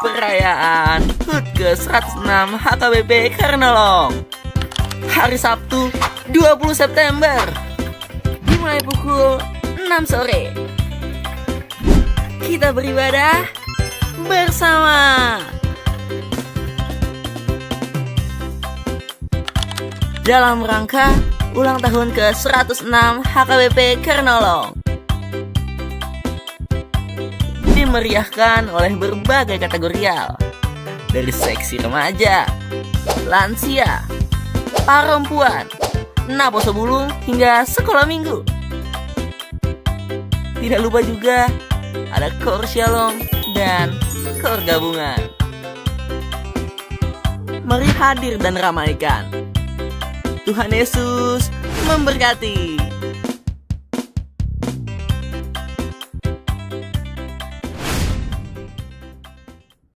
perayaan HUT ke-106 HKBP Kernolong. Hari Sabtu 20 September dimulai pukul 6 sore. Kita beribadah bersama dalam rangka ulang tahun ke-106 HKBP Kernolong. Dimeriahkan oleh berbagai kategorial, dari seksi remaja, lansia, perempuan, naposo bulung, hingga sekolah minggu. Tidak lupa juga ada kor Shalom dan kor gabungan. Mari hadir dan ramaikan. Tuhan Yesus memberkati.